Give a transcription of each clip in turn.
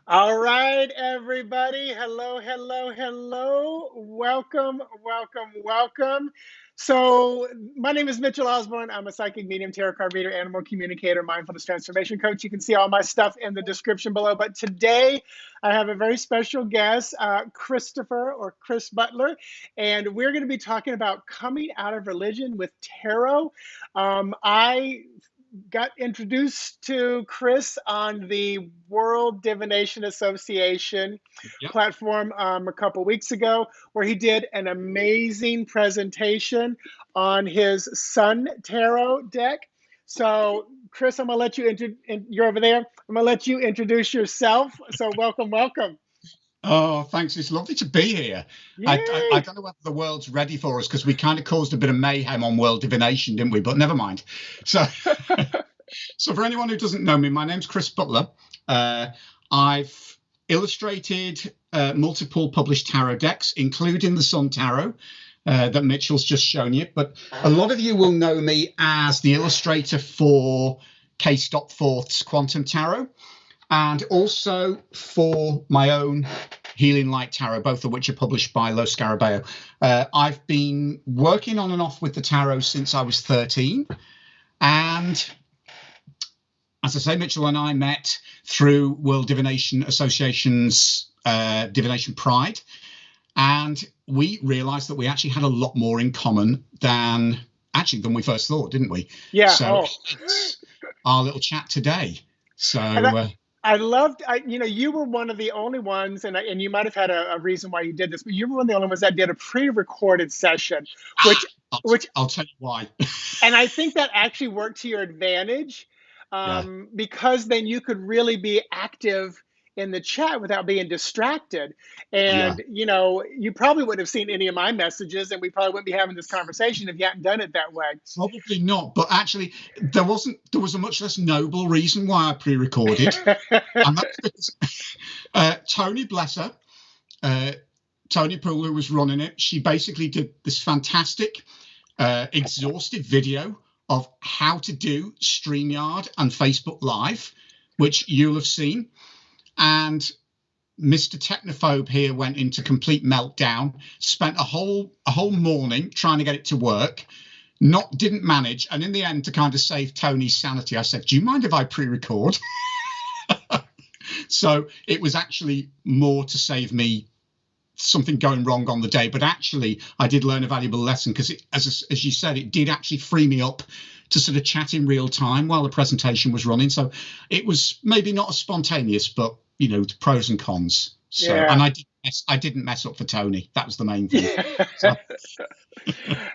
All right, everybody. Hello, hello, hello. Welcome, welcome, welcome. So, my name is Mitchell Osborn. I'm a psychic medium, tarot card reader, animal communicator, mindfulness transformation coach. You can see all my stuff in the description below. But today, I have a very special guest, Christopher or Chris Butler, and we're going to be talking about coming out of religion with tarot. I got introduced to Chris on the World Divination Association Yep. platform a couple weeks ago, where he did an amazing presentation on his Sun Tarot deck. So, Chris, I'm gonna let you you're over there. I'm gonna let you introduce yourself. So, welcome, welcome. Oh, thanks. It's lovely to be here. I Yay! don't know whether the world's ready for us because we kind of caused a bit of mayhem on World Divination, didn't we? But never mind. So, so for anyone who doesn't know me, my name's Chris Butler. I've illustrated multiple published tarot decks, including the Sun Tarot that Mitchell's just shown you. But a lot of you will know me as the illustrator for K. Stopforth's Quantum Tarot, and also for my own Healing Light Tarot, both of which are published by Lo Scarabeo. I've been working on and off with the tarot since I was 13. And as I say, Mitchell and I met through World Divination Association's Divination Pride. And we realized that we actually had a lot more in common than we first thought, didn't we? Yeah. So it's our little chat today. So I loved, you were one of the only ones, and you might have had a reason why you did this, but you were one of the only ones that did a pre-recorded session, which I'll tell you why. and I think that actually worked to your advantage, Yeah. because then you could really be active in the chat without being distracted. Yeah. And, you probably wouldn't have seen any of my messages, and we probably wouldn't be having this conversation if you hadn't done it that way. Probably not, but actually there was a much less noble reason why I pre-recorded. And that's because Tony, bless her, Tony Poole, who was running it, she basically did this fantastic exhaustive video of how to do StreamYard and Facebook Live, which you'll have seen. And Mr. Technophobe here went into complete meltdown, spent a whole morning trying to get it to work, didn't manage, and in the end, to kind of save Tony's sanity, I said, do you mind if I pre-record? So it was actually more to save me something going wrong on the day, but actually I did learn a valuable lesson because, as you said, it did actually free me up to sort of chat in real time while the presentation was running. So it was maybe not as spontaneous, but the pros and cons. So Yeah. And I didn't mess up for Tony. That was the main thing. So.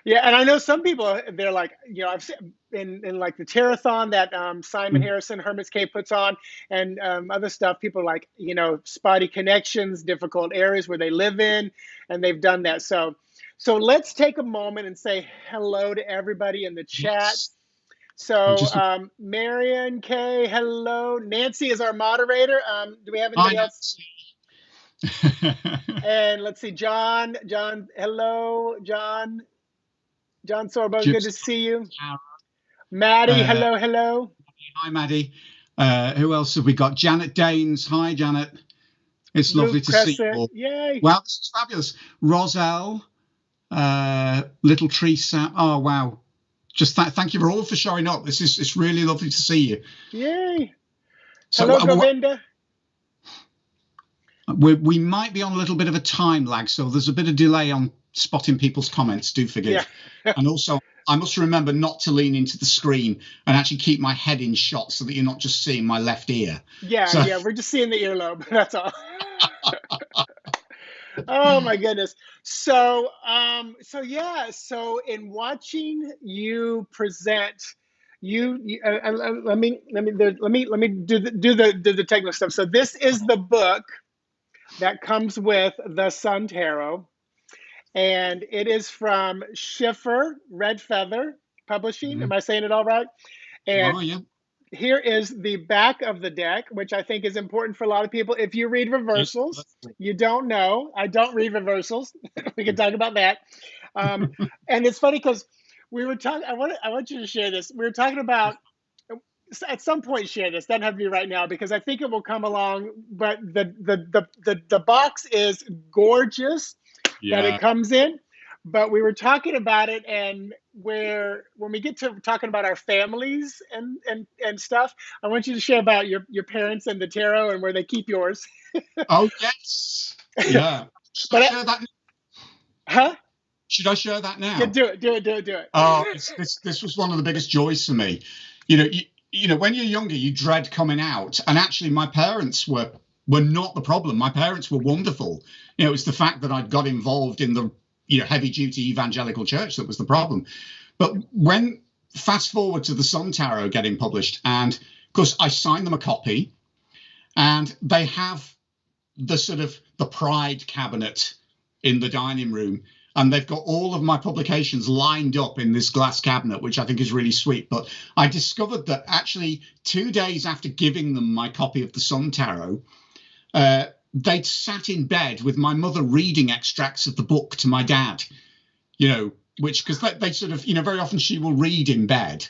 Yeah, and I know some people, they're like, I've seen in like the Tarathon that Simon Harrison, Hermit's Cave puts on, and other stuff, people are like, spotty connections, difficult areas where they live in, and they've done that. So let's take a moment and say hello to everybody in the chat. Yes. So Marion K, hello. Nancy is our moderator. Do we have anybody else? And let's see, John, hello, John Sorbo, good to see you. Maddie, hello, hello. Hi, Maddie. Who else have we got? Janet Danes. Hi, Janet. It's Luke lovely to Crescent. see you all. Yay. Wow, this is fabulous. Roselle, Little Tree Sam. Oh, wow. Just thank you all for showing up. It's really lovely to see you. Yay. So, hello, Govinda. We might be on a little bit of a time lag, so there's a bit of delay on spotting people's comments. Do forgive. Yeah. And also, I must remember not to lean into the screen and actually keep my head in shot so that you're not just seeing my left ear. Yeah, we're just seeing the earlobe. That's all. Oh my goodness. So in watching you present, let me do the technical stuff. So this is the book that comes with the Sun Tarot, and it is from Schiffer Red Feather Publishing. Am I saying it all right? And yeah. Here is the back of the deck, which I think is important for a lot of people. If you read reversals, you don't know. I don't read reversals. We can talk about that. And it's funny because we were talking. I want you to share this. We were talking about at some point share this. Doesn't have to be right now because I think it will come along. But the box is gorgeous that it Yeah. comes in. But we were talking about it, and where when we get to talking about our families and stuff, I want you to share about your parents and the tarot and where they keep yours. Oh, yes. Yeah. Should I But share that? huh? Should I share that Yeah, now? do it, do it, do it, do Oh, it. this was one of the biggest joys for me. You know, when you're younger, you dread coming out, and actually, my parents were not the problem. My parents were wonderful. You know, it was the fact that I'd got involved in the heavy duty evangelical church that was the problem. But when fast forward to the Sun Tarot getting published, and of course, I signed them a copy, and they have the sort of the pride cabinet in the dining room, and they've got all of my publications lined up in this glass cabinet, which I think is really sweet. But I discovered that actually 2 days after giving them my copy of the Sun Tarot, they'd sat in bed with my mother reading extracts of the book to my dad, which because they sort of, very often she will read in bed.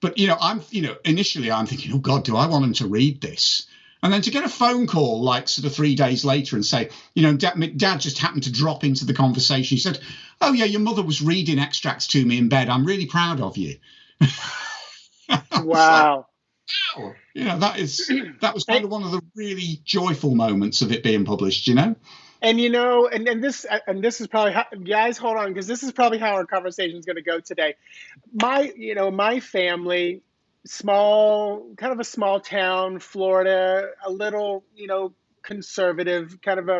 But, initially I'm thinking, oh, God, do I want him to read this? And then to get a phone call like sort of 3 days later and say, Dad just happened to drop into the conversation. He said, oh, yeah, your mother was reading extracts to me in bed. I'm really proud of you. Wow. Like, wow. That was kind of one of the really joyful moments of it being published, And and this is probably how, guys, hold on, because this is probably how our conversation is going to go today. My family, kind of a small town, Florida, a little, conservative, kind of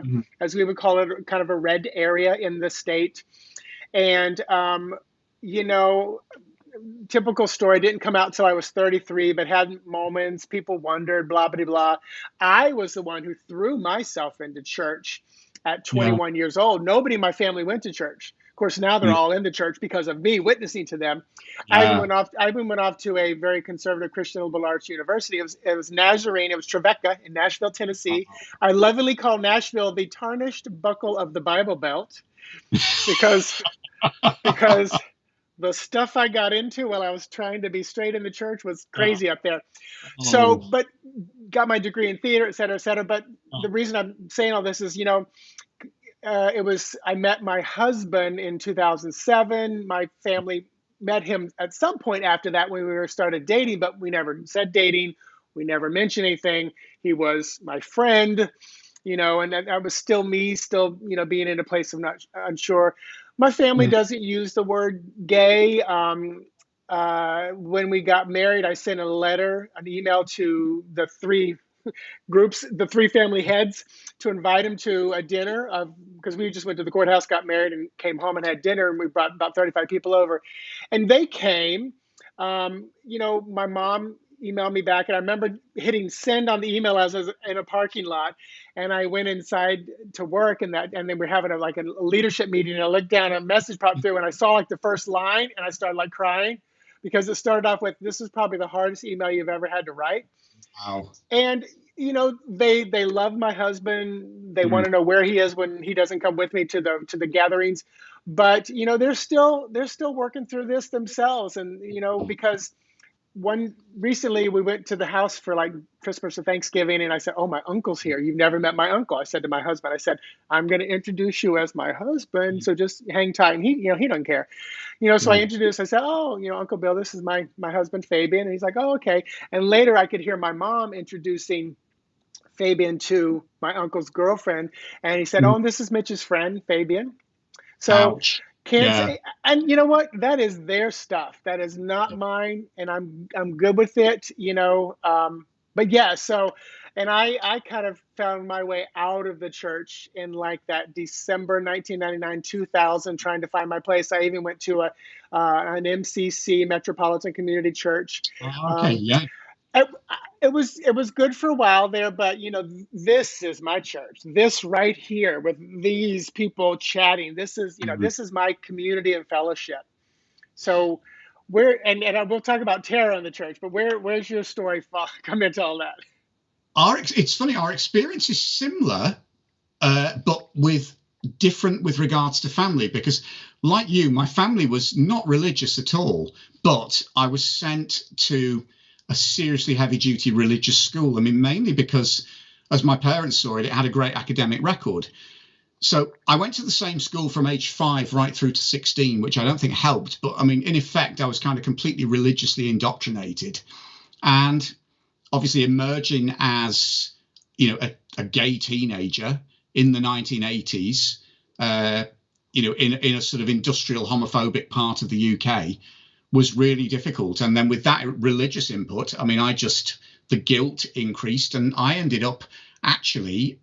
as we would call it, kind of a red area in the state. And, you know, typical story, didn't come out till I was 33, but had moments, people wondered, blah, blah, blah. I was the one who threw myself into church at Yeah. 21 years old. Nobody in my family went to church. Of course, now they're all in the church because of me witnessing to them. I even Yeah. went off to a very conservative Christian liberal arts university. It was Nazarene. It was Trevecca in Nashville, Tennessee. I lovingly call Nashville the tarnished buckle of the Bible Belt because the stuff I got into while I was trying to be straight in the church was crazy up there. So, Oh. but got my degree in theater, et cetera, et cetera. But the reason I'm saying all this is, I met my husband in 2007. My family met him at some point after that when we were started dating, but we never said dating. We never mentioned anything. He was my friend, and that was still me, still, being in a place of not unsure. My family doesn't use the word gay. When we got married, I sent an email to the three groups, the three family heads, to invite them to a dinner because we just went to the courthouse, got married, and came home and had dinner, and we brought about 35 people over, and they came. My mom emailed me back, and I remember hitting send on the email as I was in a parking lot, and I went inside to work, and then we're having a leadership meeting, and I looked down, and a message popped through, and I saw the first line, and I started crying because it started off with, "This is probably the hardest email you've ever had to write." Wow. And they love my husband. They want to know where he is when he doesn't come with me to the gatherings. But they're still working through this themselves. And because recently we went to the house for Christmas or Thanksgiving, and I said, "Oh, my uncle's here. You've never met my uncle." I said to my husband, I said, "I'm going to introduce you as my husband, so just hang tight." And he doesn't care. So I introduced, I said, "Oh, Uncle Bill, this is my husband, Fabian." And he's like, "Oh, okay." And later I could hear my mom introducing Fabian to my uncle's girlfriend. And he said, "Oh, and this is Mitch's friend, Fabian." So Ouch. kids, Yeah. and you know what? That is their stuff. That is not mine. And I'm good with it, but yeah, so, and I kind of found my way out of the church in that December 1999, 2000, trying to find my place. I even went to an MCC, Metropolitan Community Church. Okay. Yeah. it, it was good for a while there, but this is my church. This right here with these people chatting. This is this is my community and fellowship. So and we'll talk about terror in the church, but where's your story come into all that? It's funny. Our experience is similar, but different with regards to family, because like you, my family was not religious at all, but I was sent to a seriously heavy duty religious school. I mean, mainly because, as my parents saw it, it had a great academic record. So I went to the same school from age 5 right through to 16, which I don't think helped. But I mean, in effect, I was kind of completely religiously indoctrinated. And obviously emerging as, a gay teenager in the 1980s, in a sort of industrial homophobic part of the UK was really difficult. And then with that religious input, I mean, the guilt increased, and I ended up actually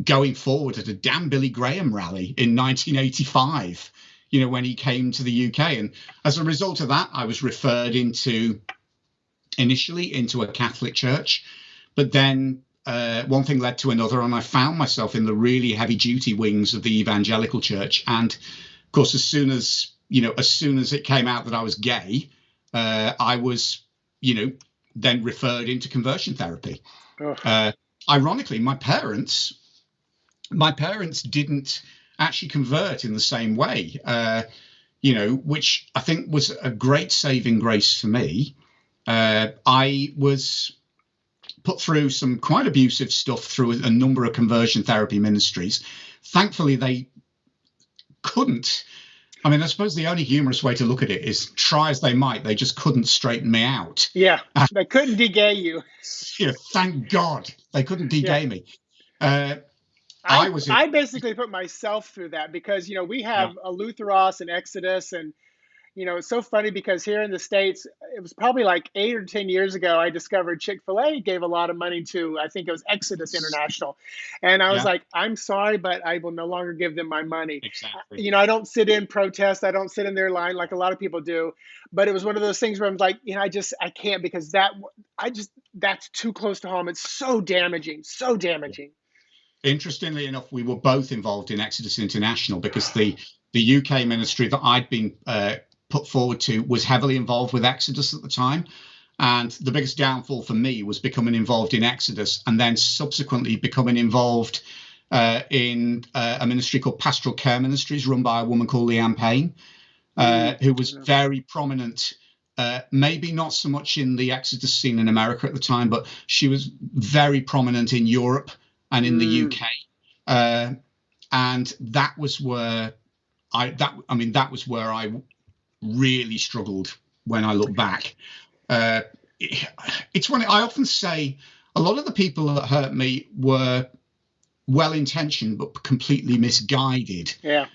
going forward at a damn Billy Graham rally in 1985, when he came to the UK. And as a result of that, I was referred initially into a Catholic church, but then one thing led to another, and I found myself in the really heavy duty wings of the evangelical church. And of course, as soon as it came out that I was gay, I was, then referred into conversion therapy. Ironically, my parents didn't actually convert in the same way, which I think was a great saving grace for me. I was put through some quite abusive stuff through a number of conversion therapy ministries. Thankfully, they couldn't. I mean, I suppose the only humorous way to look at it is, try as they might, they just couldn't straighten me out. Yeah, they couldn't de-gay you. Thank God they couldn't de-gay me. I basically put myself through that because, we have a Lutheros and Exodus, and, it's so funny because here in the States, it was probably like 8 or 10 years ago, I discovered Chick-fil-A gave a lot of money to, I think it was Exodus International. And I was like, I'm sorry, but I will no longer give them my money. Exactly. I don't sit in protest. I don't sit in their line like a lot of people do. But it was one of those things where I'm like, I can't, because that's too close to home. It's so damaging, so damaging. Interestingly enough, we were both involved in Exodus International because the UK ministry that I'd been put forward to was heavily involved with Exodus at the time. And the biggest downfall for me was becoming involved in Exodus and then subsequently becoming involved in a ministry called Pastoral Care Ministries, run by a woman called Leanne Payne, who was very prominent, maybe not so much in the Exodus scene in America at the time, but she was very prominent in Europe and in the UK. And that was where I really struggled when I look back. It's funny, I often say a lot of the people that hurt me were well-intentioned but completely misguided. Yeah.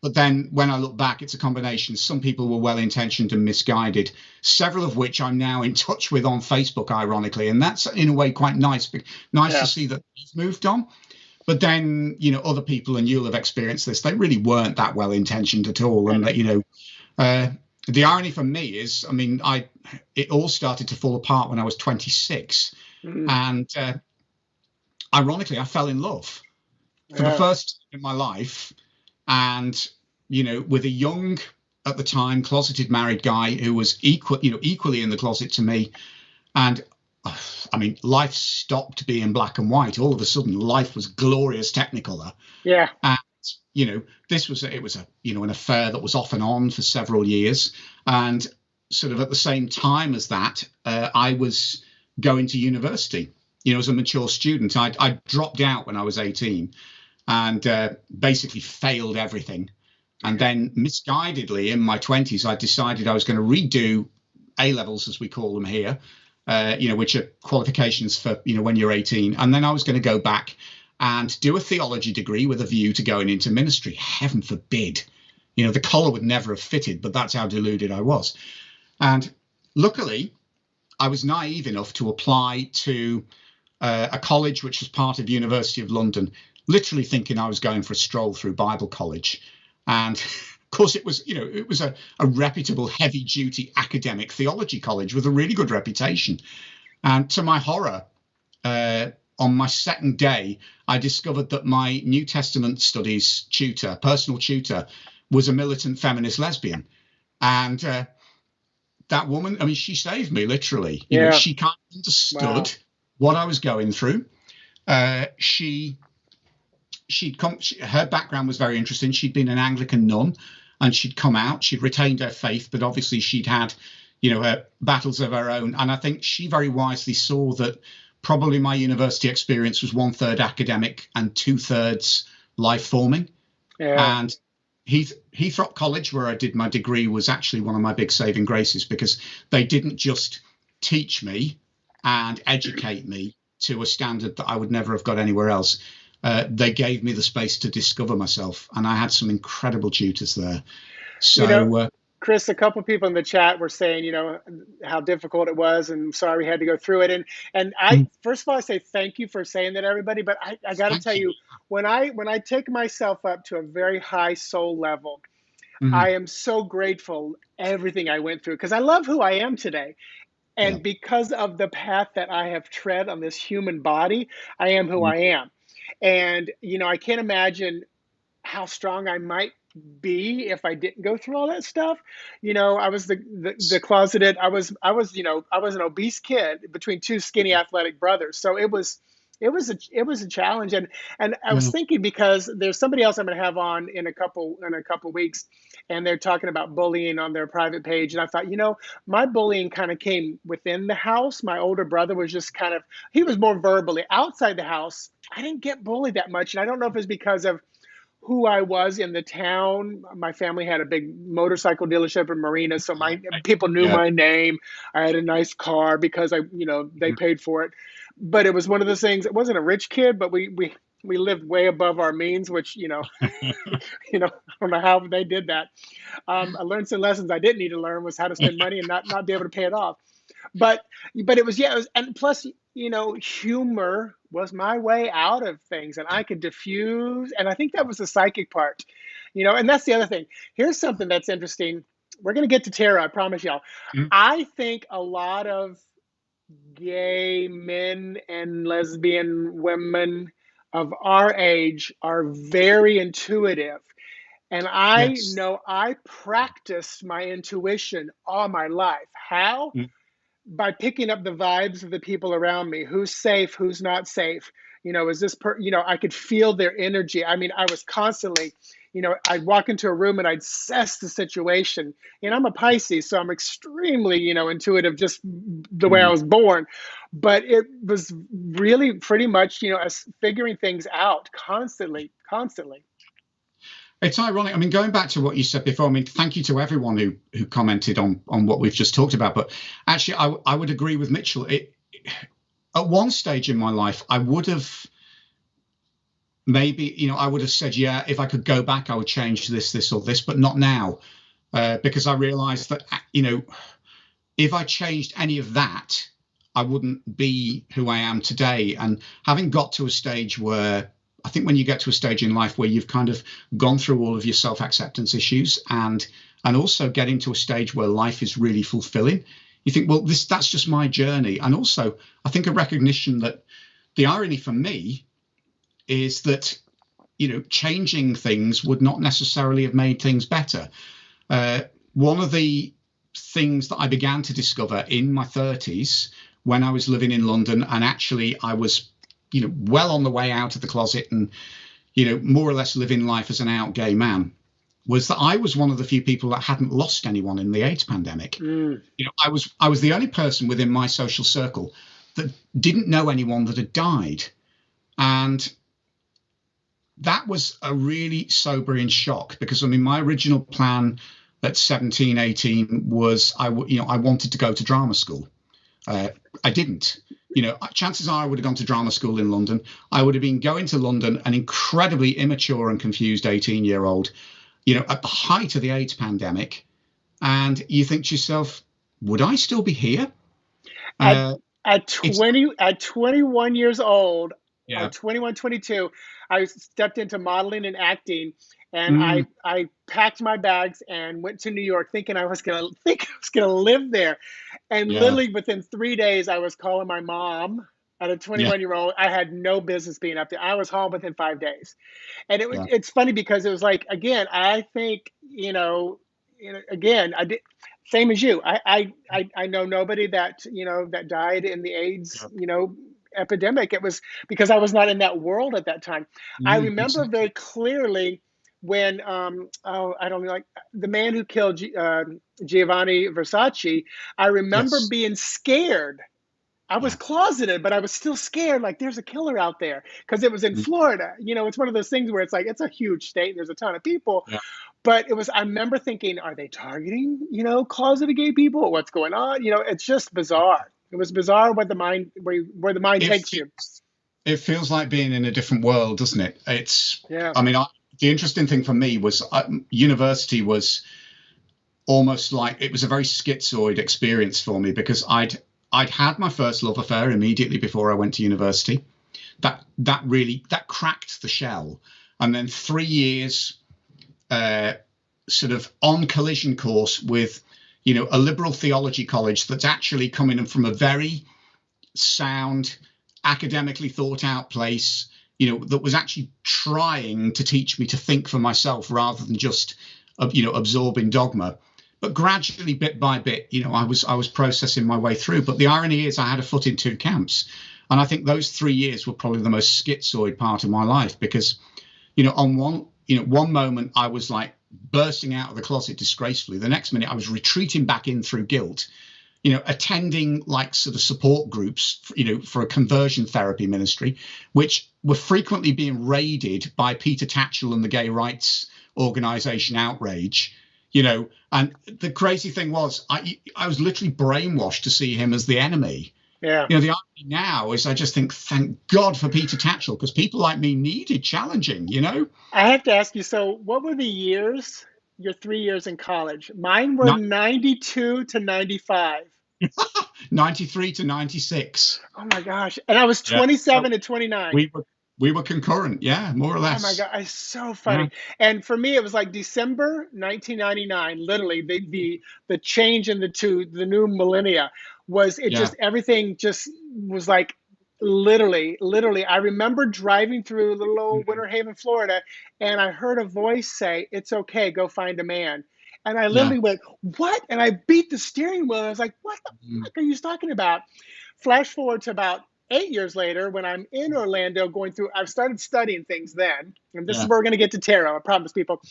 But then when I look back, it's a combination. Some people were well-intentioned and misguided, several of which I'm now in touch with on Facebook, ironically. And that's in a way quite nice to see that they've moved on. But then, other people, and you'll have experienced this, they really weren't that well-intentioned at all. And that, the irony for me is, I mean, it all started to fall apart when I was 26. And ironically, I fell in love for the first time in my life. And, with a young, at the time, closeted married guy who was equally in the closet to me. And I mean, life stopped being black and white. All of a sudden, life was glorious Technicolor. Yeah. And, it was an affair that was off and on for several years. And sort of at the same time as that, I was going to university, as a mature student. I dropped out when I was 18 and basically failed everything. And then misguidedly in my 20s, I decided I was going to redo A-levels, as we call them here, which are qualifications for, when you're 18. And then I was going to go back and do a theology degree with a view to going into ministry. Heaven forbid. The collar would never have fitted, but that's how deluded I was. And luckily, I was naive enough to apply to a college which was part of the University of London, literally thinking I was going for a stroll through Bible college. And of course, it was a reputable, heavy-duty academic theology college with a really good reputation. And to my horror, on my second day, I discovered that my New Testament studies personal tutor, was a militant feminist lesbian. And that woman, I mean, she saved me, literally. She kind of understood what I was going through. Her background was very interesting. She'd been an Anglican nun, and she'd come out. She'd retained her faith, but obviously she'd had, battles of her own. And I think she very wisely saw that probably my university experience was 1/3 academic and 2/3 life forming. Yeah. And Heathrop College, where I did my degree, was actually one of my big saving graces, because they didn't just teach me and educate me to a standard that I would never have got anywhere else. They gave me the space to discover myself, and I had some incredible tutors there. You know, So Chris, a couple of people in the chat were saying, how difficult it was, and sorry we had to go through it. And I, first of all, I say thank you for saying that, everybody. But I got to thank tell you. you, when I take myself up to a very high soul level, Mhm. I am so grateful everything I went through, because I love who I am today. Yeah. And because of the path that I have tread on this human body, I am who Mhm. I am. And I can't imagine how strong I might be if I didn't go through all that stuff. I was the closeted. I was an obese kid between two skinny athletic brothers. So it was a challenge. And I was Yeah. thinking, because there's somebody else I'm going to have on in a couple weeks, and they're talking about bullying on their private page. And I thought, my bullying kind of came within the house. My older brother was just he was more verbally outside the house. I didn't get bullied that much. And I don't know if it's because of who I was in the town. My family had a big motorcycle dealership in Marina, so my people knew Yeah. my name. I had a nice car because they paid for it. But it was one of those things. It wasn't a rich kid, but we lived way above our means, which I don't know how they did that. I learned some lessons I didn't need to learn, was how to spend money and not be able to pay it off. but but and plus, humor was my way out of things, and I could diffuse, and I think that was the psychic part. And that's the other thing. Here's something that's interesting. We're going to get to Tara, I promise y'all. Mhm. I think a lot of gay men and lesbian women of our age are very intuitive, and I Yes. know I practiced my intuition all my life. How? Mhm. By picking up the vibes of the people around me. Who's safe, who's not safe. Is this I could feel their energy. I mean, I was constantly, I'd walk into a room and I'd assess the situation. And I'm a Pisces, so I'm extremely, intuitive, just the way I Mhm. was born. But it was really pretty much, us figuring things out constantly, constantly. It's ironic. I mean, going back to what you said before, I mean, thank you to everyone who commented on what we've just talked about. But actually, I would agree with Mitchell. At one stage in my life, I would have maybe, I would have said, yeah, if I could go back, I would change this, or this, but not now, because I realized that, if I changed any of that, I wouldn't be who I am today. And having got to a stage where, I think when you get to a stage in life where you've kind of gone through all of your self-acceptance issues, and also getting to a stage where life is really fulfilling, you think, well, that's just my journey. And also, I think a recognition that the irony for me is that, changing things would not necessarily have made things better. One of the things that I began to discover in my 30s, when I was living in London, and actually I was, well on the way out of the closet, and, more or less living life as an out gay man, was that I was one of the few people that hadn't lost anyone in the AIDS pandemic. Mm. I was the only person within my social circle that didn't know anyone that had died. And that was a really sobering shock, because I mean, my original plan at 17, 18 was I wanted to go to drama school. I didn't. Chances are I would have gone to drama school in London. I would have been going to London, an incredibly immature and confused 18-year-old, at the height of the AIDS pandemic. And you think to yourself, would I still be here? At Uh, at it's 21 years old, Yeah. 21, 22, I stepped into modeling and acting, and Mm, I packed my bags and went to New York, thinking I was gonna live there. And yeah. literally within 3 days, I was calling my mom at a Yeah. 21-year-old. I had no business being up there. I was home within 5 days. And Yeah. it's funny, because it was like, again, I think, again, I did same as you. I know nobody that died in the AIDS, Yeah. epidemic. It was because I was not in that world at that time. I remember Exactly. very clearly when I don't know, like the man who killed Giovanni Versace. I remember Yes. being scared. I was Yeah. closeted, but I was still scared. Like there's a killer out there because it was in Mm. Florida. It's one of those things where it's like it's a huge state and there's a ton of people. Yeah. But it was. I remember thinking, are they targeting closeted gay people? What's going on? It's just bizarre. It was bizarre what the mind where the mind It takes you. feels, it feels like being in a different world, doesn't it? Yeah. I mean, the interesting thing for me was university was almost like it was a very schizoid experience for me because I'd had my first love affair immediately before I went to university. That cracked the shell, and then 3 years sort of on collision course with a liberal theology college that's actually coming from a very sound, academically thought out place, that was actually trying to teach me to think for myself rather than just absorbing dogma. But gradually, bit by bit, I was processing my way through. But the irony is I had a foot in two camps, and I think those 3 years were probably the most schizoid part of my life because on one moment I was like bursting out of the closet disgracefully. The next minute I was retreating back in through guilt, attending like sort of support groups, for a conversion therapy ministry, which were frequently being raided by Peter Tatchell and the gay rights organization Outrage, and the crazy thing was I was literally brainwashed to see him as the enemy. Yeah. The irony now is I just think, thank God for Peter Tatchell, because people like me needed challenging, I have to ask you, so what were the years, your 3 years in college? Mine were Not 92 to 95. 93 to 96. Oh my gosh. And I was Yeah. So 27 to 29. we were concurrent, yeah, more or Oh my less. God, it's so Yeah. funny. And for me, it was like December 1999, literally the change in the new millennia was it Yeah. just everything just was like literally. I remember driving through little old Mm. Winter Haven, Florida, and I heard a voice say, "It's okay, go find a man." And I Yeah. literally went, "What?" And I beat the steering wheel. I was like, "What the Mm. fuck are you talking about?" Flash forward to about 8 years later when I'm in Orlando going through, I've started studying things then. And this is Yeah. where we're going to get to tarot, I promise people.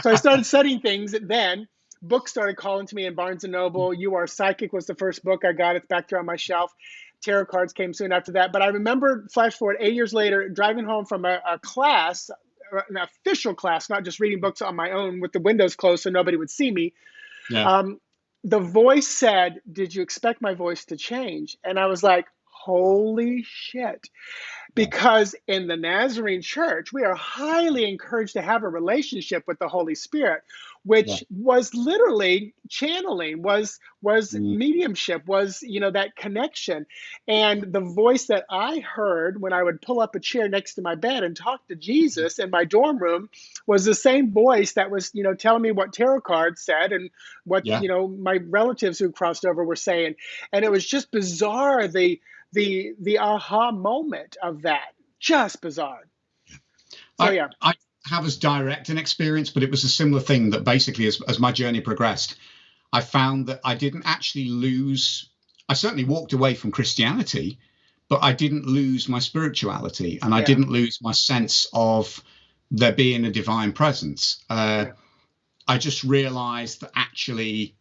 So I started studying things then. Books started calling to me in Barnes and Noble. You Are Psychic was the first book I got. It's back there on my shelf. Tarot cards came soon after that. But I remember, flash forward 8 years later, driving home from a class, an official class, not just reading books on my own with the windows closed so nobody would see me. Yeah. Um, the voice said, "Did you expect my voice to change?" And I was like, holy shit. Yeah. Because in the Nazarene church, we are highly encouraged to have a relationship with the Holy Spirit, Yeah. which was literally channeling, was Mm. mediumship, was that connection. And the voice that I heard when I would pull up a chair next to my bed and talk to Jesus in my dorm room was the same voice that was telling me what tarot cards said and what Yeah. my relatives who crossed over were saying. And it was just bizarre, the aha moment of that, just bizarre. So I yeah. I have as direct an experience, but it was a similar thing that basically, as my journey progressed, I found that I didn't actually lose. I certainly walked away from Christianity, but I didn't lose my spirituality, and I Yeah. didn't lose my sense of there being a divine presence. Yeah. I just realized that actually,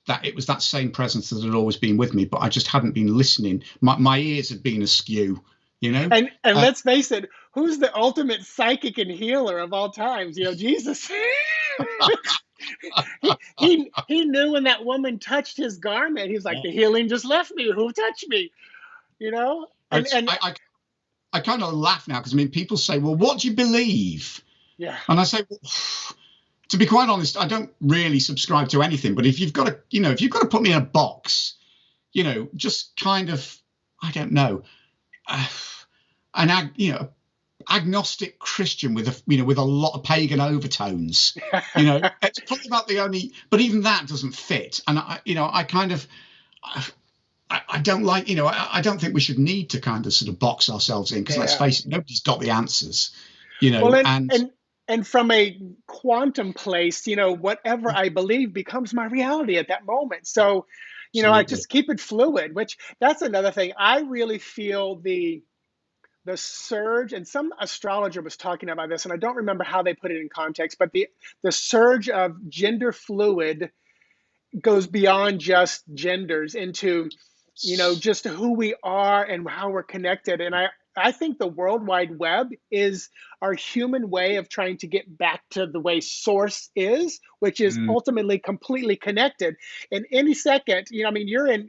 that it was that same presence that had always been with me, but I just hadn't been listening. My ears had been askew, And Uh, let's face it, who's the ultimate psychic and healer of all times? Jesus. he knew when that woman touched his garment, he's like, the healing just left me. Who touched me? And I, I, I kind of laugh now because I mean, people say, well, what do you believe? yeah. And I say, well, to be quite honest, I don't really subscribe to anything. But if you've got to, if you've got to put me in a box, just kind of, I don't know, agnostic Christian with with a lot of pagan overtones. It's probably about the only. But even that doesn't fit. And I kind of. I don't like, I don't think we should need to kind of sort of box ourselves in because let's face it, nobody's got the answers, Well, and and from a quantum place, whatever I believe becomes my reality at that moment. So, I absolutely. just keep it fluid, which that's another thing. I really feel the surge, and some astrologer was talking about this, and I don't remember how they put it in context, but the surge of gender fluid goes beyond just genders into, just who we are and how we're connected. And I think the World Wide Web is our human way of trying to get back to the way source is, which is Mm. ultimately completely connected. And any second, I mean, you're in,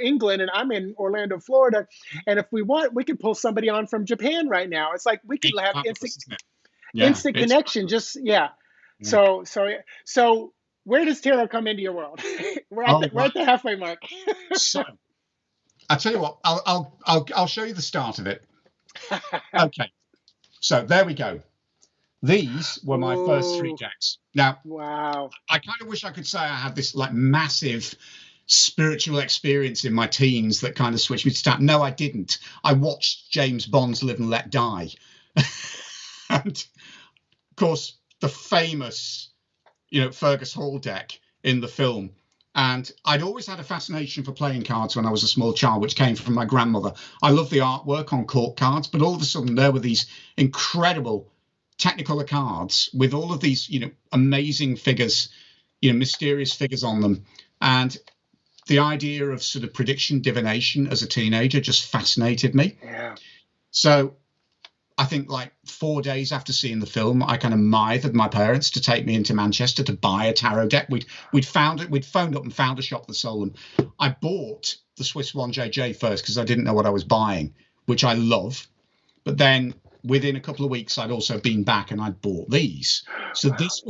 England, and I'm in Orlando, Florida. And if we want, we could pull somebody on from Japan right now. It's like we could It's have fabulous, isn't it? Yeah, instant it's connection. Just, yeah. yeah. So where does tarot come into your world? Oh, We're right. at the halfway mark. So I'll tell you what. I'll show you the start of it. Okay. So there we go. These were my first three Ooh, decks. Now, wow. I kind of wish I could say I had this like massive spiritual experience in my teens that kind of switched me to stat. No, I didn't. I watched James Bond's Live and Let Die. And of course, the famous, Fergus Hall deck in the film. And I'd always had a fascination for playing cards when I was a small child, which came from my grandmother. I love the artwork on court cards, but all of a sudden there were these incredible Technicolor cards with all of these, amazing figures, mysterious figures on them. And the idea of sort of prediction divination as a teenager just fascinated me. Yeah. So I think like 4 days after seeing the film, I kind of mithered my parents to take me into Manchester to buy a tarot deck. We'd phoned up and found a shop that sold them. I bought the Swiss 1JJ first because I didn't know what I was buying, which I love. But then within a couple of weeks, I'd also been back and I'd bought these. So this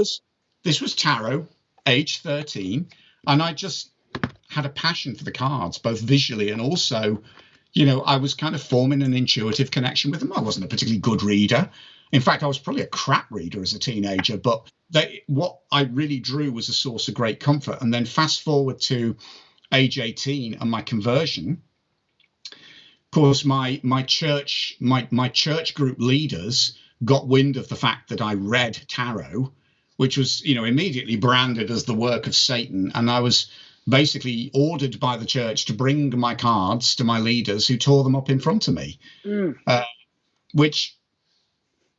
was tarot, age 13, and I just had a passion for the cards, both visually and also, I was kind of forming an intuitive connection with them. I wasn't a particularly good reader. In fact, I was probably a crap reader as a teenager, but what I really drew was a source of great comfort. And then fast forward to age 18 and my conversion. Of course, my church group leaders got wind of the fact that I read tarot, which was, immediately branded as the work of Satan. And I was basically ordered by the church to bring my cards to my leaders, who tore them up in front of me, which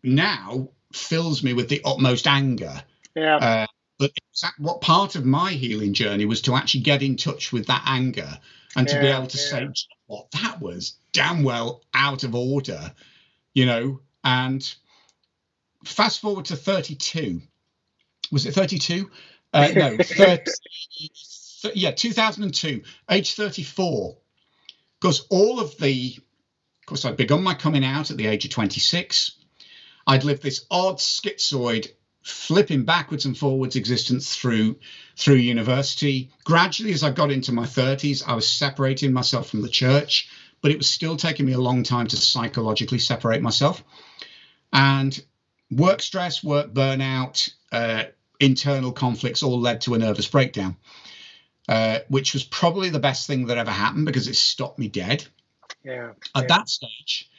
now fills me with the utmost anger. Yeah. But what part of my healing journey was to actually get in touch with that anger and to be able to say, what, that was damn well out of order, and fast forward to 32. Was it 32? No, 30. Yeah, 2002, age 34. Because of course, I'd begun my coming out at the age of 26. I'd lived this odd schizoid, flipping backwards and forwards existence through university. Gradually, as I got into my 30s, I was separating myself from the church, but it was still taking me a long time to psychologically separate myself. And work stress, work burnout, internal conflicts all led to a nervous breakdown. Which was probably the best thing that ever happened because it stopped me dead. Yeah. At that stage,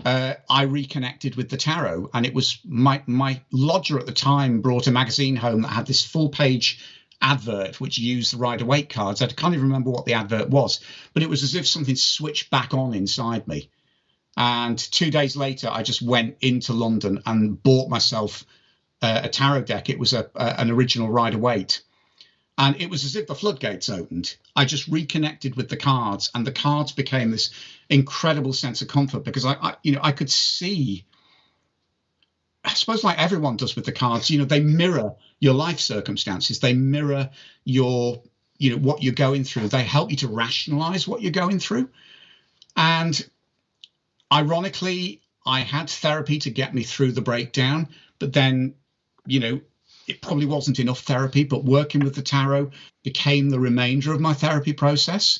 I reconnected with the tarot, and it was my lodger at the time brought a magazine home that had this full-page advert which used the Rider-Waite cards. I can't even remember what the advert was, but it was as if something switched back on inside me. And 2 days later, I just went into London and bought myself a tarot deck. It was an original Rider-Waite. And it was as if the floodgates opened. I just reconnected with the cards, and the cards became this incredible sense of comfort because I could see, I suppose like everyone does with the cards, they mirror your life circumstances. They mirror your, what you're going through. They help you to rationalize what you're going through. And ironically, I had therapy to get me through the breakdown, but then, it probably wasn't enough therapy, but working with the tarot became the remainder of my therapy process.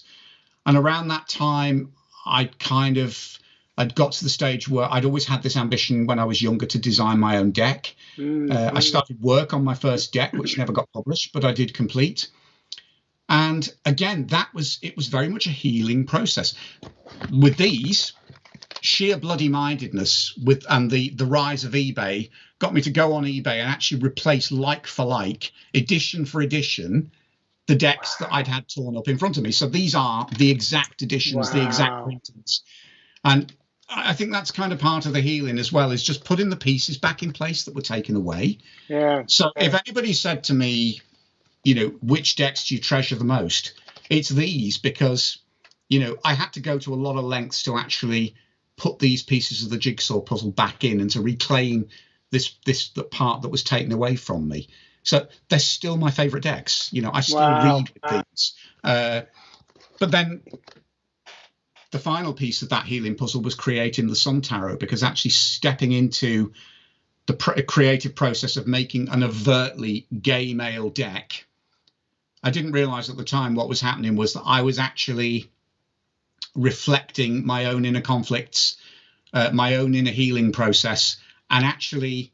And around that time, I'd got to the stage where I'd always had this ambition when I was younger to design my own deck. I started work on my first deck, which never got published, but I did complete. And again, it was very much a healing process. With these, sheer bloody mindedness and the rise of eBay got me to go on eBay and actually replace like for like, edition for edition, the decks that I'd had torn up in front of me. So these are the exact editions, the exact printings. And I think that's kind of part of the healing as well, is just putting the pieces back in place that were taken away. Yeah. So if anybody said to me, which decks do you treasure the most? It's these, because, I had to go to a lot of lengths to actually put these pieces of the jigsaw puzzle back in and to reclaim the part that was taken away from me. So they're still my favorite decks. I still Wow. read with these. But then the final piece of that healing puzzle was creating the Sun Tarot, because actually stepping into the creative process of making an overtly gay male deck, I didn't realize at the time what was happening was that I was actually reflecting my own inner conflicts, my own inner healing process, and actually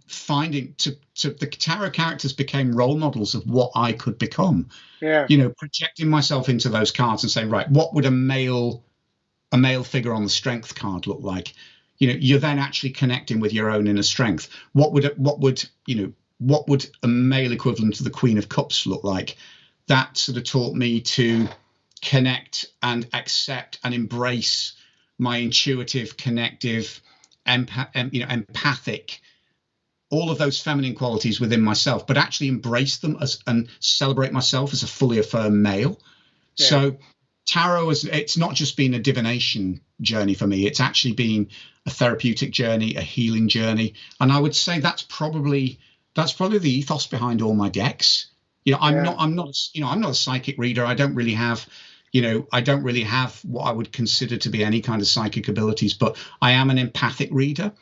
finding the tarot characters became role models of what I could become. Yeah. Projecting myself into those cards and saying, right, what would a male figure on the strength card look like? You're then actually connecting with your own inner strength. What would a male equivalent to the Queen of Cups look like? That sort of taught me to connect and accept and embrace my intuitive, connective, empathic, all of those feminine qualities within myself, but actually embrace them and celebrate myself as a fully affirmed male. Yeah. So tarot it's not just been a divination journey for me. It's actually been a therapeutic journey, a healing journey. And I would say that's probably the ethos behind all my decks. I'm not a psychic reader. I don't really have what I would consider to be any kind of psychic abilities, but I am an empathic reader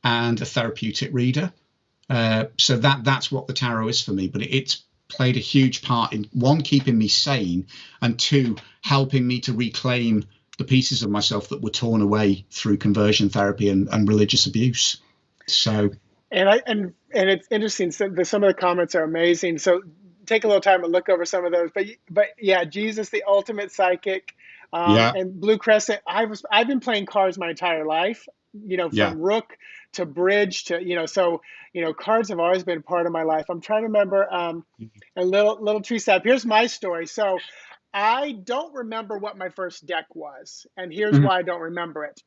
and a therapeutic reader. So that's what the tarot is for me. But it's played a huge part in, one, keeping me sane, and two, helping me to reclaim the pieces of myself that were torn away through conversion therapy and religious abuse. So, and it's interesting. Some of the comments are amazing. So take a little time to look over some of those. But yeah, Jesus, the ultimate psychic, and Blue Crescent. I've been playing cards my entire life. From rook to bridge to so cards have always been part of my life. I'm trying to remember a little tree sap. Here's my story. So I don't remember what my first deck was, and here's why I don't remember it.